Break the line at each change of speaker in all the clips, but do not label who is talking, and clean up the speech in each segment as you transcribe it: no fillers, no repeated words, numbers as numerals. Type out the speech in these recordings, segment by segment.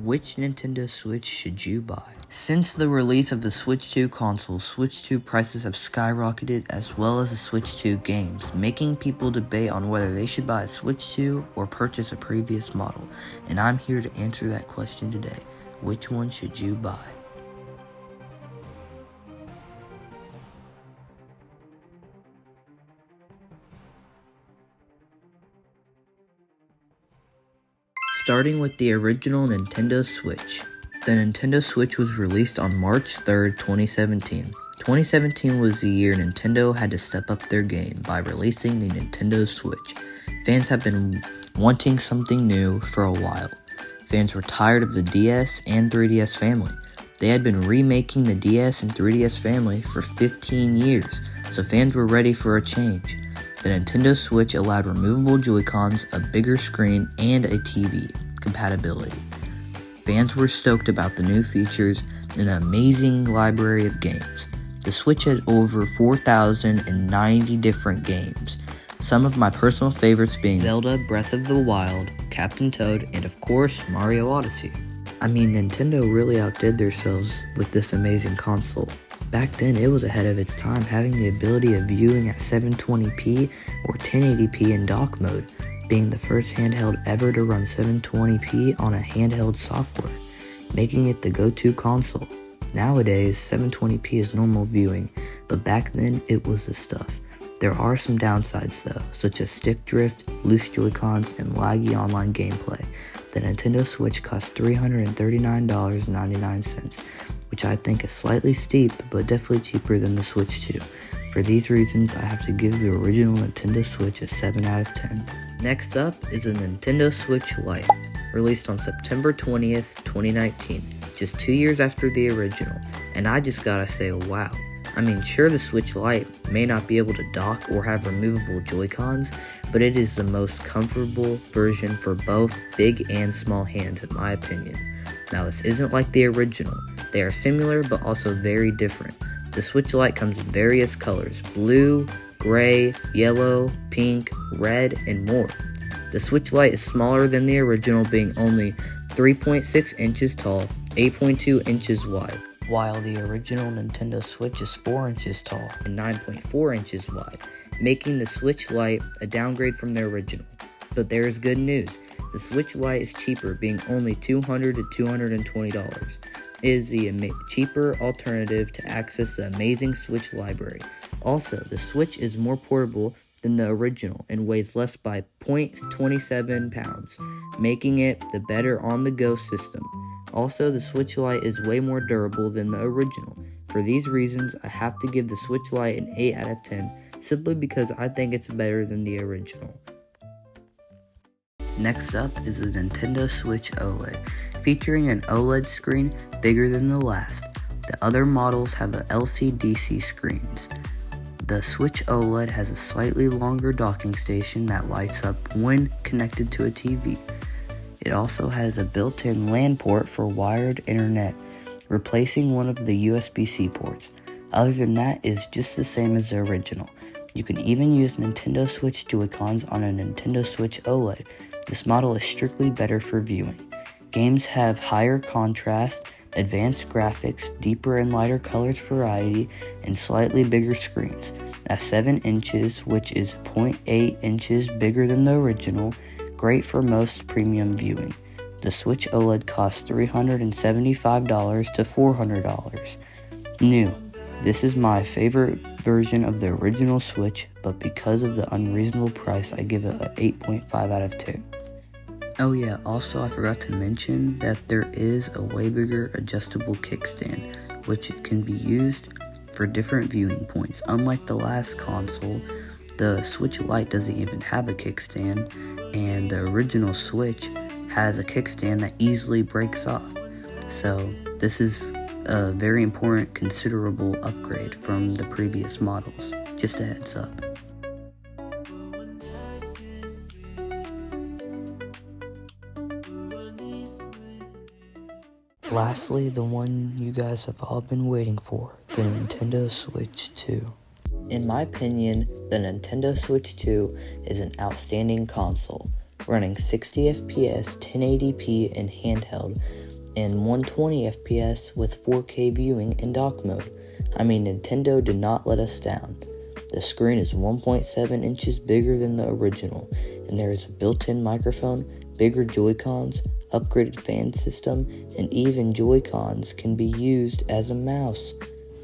Which Nintendo Switch should you buy? Since the release of the Switch 2 console, Switch 2 prices have skyrocketed as well as the Switch 2 games, making people debate on whether they should buy a Switch 2 or purchase a previous model. And I'm here to answer that question today. Which one should you buy? Starting with the original Nintendo Switch. The Nintendo Switch was released on March 3rd, 2017. 2017 was the year Nintendo had to step up their game by releasing the Nintendo Switch. Fans have been wanting something new for a while. Fans were tired of the DS and 3DS family. They had been remaking the DS and 3DS family for 15 years, so fans were ready for a change. The Nintendo Switch allowed removable Joy-Cons, a bigger screen, and a TV compatibility. Fans were stoked about the new features and the amazing library of games. The Switch had over 4,090 different games, some of my personal favorites being Zelda Breath of the Wild, Captain Toad, and of course, Mario Odyssey. I mean, Nintendo really outdid themselves with this amazing console. Back then, it was ahead of its time, having the ability of viewing at 720p or 1080p in dock mode, being the first handheld ever to run 720p on a handheld software, making it the go-to console. Nowadays, 720p is normal viewing, but back then, it was the stuff. There are some downsides though, such as stick drift, loose Joy-Cons, and laggy online gameplay. The Nintendo Switch costs $339.99, which I think is slightly steep, but definitely cheaper than the Switch 2. For these reasons, I have to give the original Nintendo Switch a 7 out of 10. Next up is the Nintendo Switch Lite, released on September 20th, 2019, just 2 years after the original, and I just gotta say wow. I mean, sure, the Switch Lite may not be able to dock or have removable Joy-Cons, but it is the most comfortable version for both big and small hands in my opinion. Now, this isn't like the original. They are similar but also very different. The Switch Lite comes in various colors: blue, gray, yellow, pink, red, and more. The Switch Lite is smaller than the original, being only 3.6 inches tall, 8.2 inches wide, while the original Nintendo Switch is 4 inches tall and 9.4 inches wide, making the Switch Lite a downgrade from the original. But there is good news. The Switch Lite is cheaper, being only $200 to $220. It is the cheaper alternative to access the amazing Switch library. Also, the Switch is more portable than the original and weighs less by 0.27 pounds, making it the better on-the-go system. Also, the Switch Lite is way more durable than the original. For these reasons, I have to give the Switch Lite an 8 out of 10, simply because I think it's better than the original. Next up is the Nintendo Switch OLED, featuring an OLED screen bigger than the last. The other models have LCD screens. The Switch OLED has a slightly longer docking station that lights up when connected to a TV. It also has a built-in LAN port for wired internet, replacing one of the USB-C ports. Other than that, it's just the same as the original. You can even use Nintendo Switch Joy-Cons on a Nintendo Switch OLED. This model is strictly better for viewing. Games have higher contrast, advanced graphics, deeper and lighter colors variety, and slightly bigger screens. At 7 inches, which is 0.8 inches bigger than the original, great for most premium viewing. The Switch OLED costs $375 to $400. New. This is my favorite version of the original Switch, but because of the unreasonable price, I give it an 8.5 out of 10. Oh yeah, also I forgot to mention that there is a way bigger adjustable kickstand, which can be used for different viewing points. Unlike the last console, the Switch Lite doesn't even have a kickstand, and the original Switch has a kickstand that easily breaks off. So this is a very important, considerable upgrade from the previous models. Just a heads up. Lastly, the one you guys have all been waiting for, the Nintendo Switch 2. In my opinion, the Nintendo Switch 2 is an outstanding console, running 60 FPS, 1080p, and handheld. and 120 FPS with 4K viewing in dock mode. I mean, Nintendo did not let us down. The screen is 1.7 inches bigger than the original, and there is a built-in microphone, bigger Joy-Cons, upgraded fan system, and even Joy-Cons can be used as a mouse.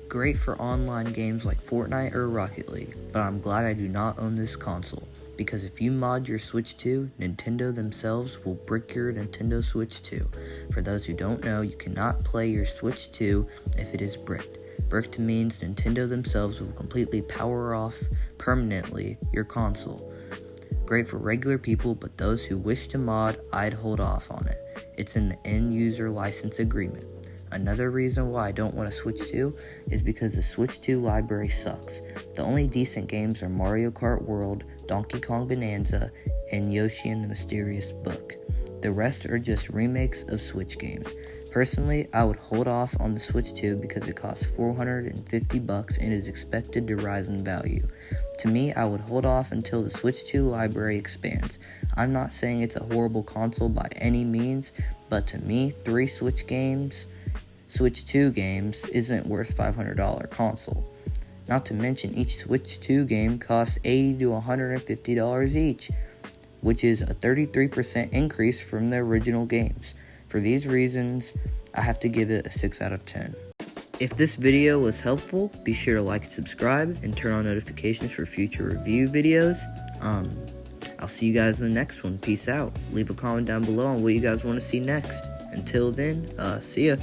Great for online games like Fortnite or Rocket League, but I'm glad I do not own this console, because if you mod your Switch 2, Nintendo themselves will brick your Nintendo Switch 2. For those who don't know, you cannot play your Switch 2 if it is bricked. Bricked means Nintendo themselves will completely power off permanently your console. Great for regular people, but those who wish to mod, I'd hold off on it. It's in the end user license agreement. Another reason why I don't want a Switch 2 is because the Switch 2 library sucks. The only decent games are Mario Kart World, Donkey Kong Bonanza, and Yoshi and the Mysterious Book. The rest are just remakes of Switch games. Personally, I would hold off on the Switch 2 because it costs $450 and is expected to rise in value. To me, I would hold off until the Switch 2 library expands. I'm not saying it's a horrible console by any means, but to me, 3 Switch 2 games isn't worth $500 console. Not to mention each Switch 2 game costs $80 to $150 each, which is a 33% increase from the original games. For these reasons, I have to give it a 6 out of 10. If this video was helpful, be sure to like and subscribe and turn on notifications for future review videos. I'll see you guys in the next one. Peace out. Leave a comment down below on what you guys want to see next. Until then, see ya.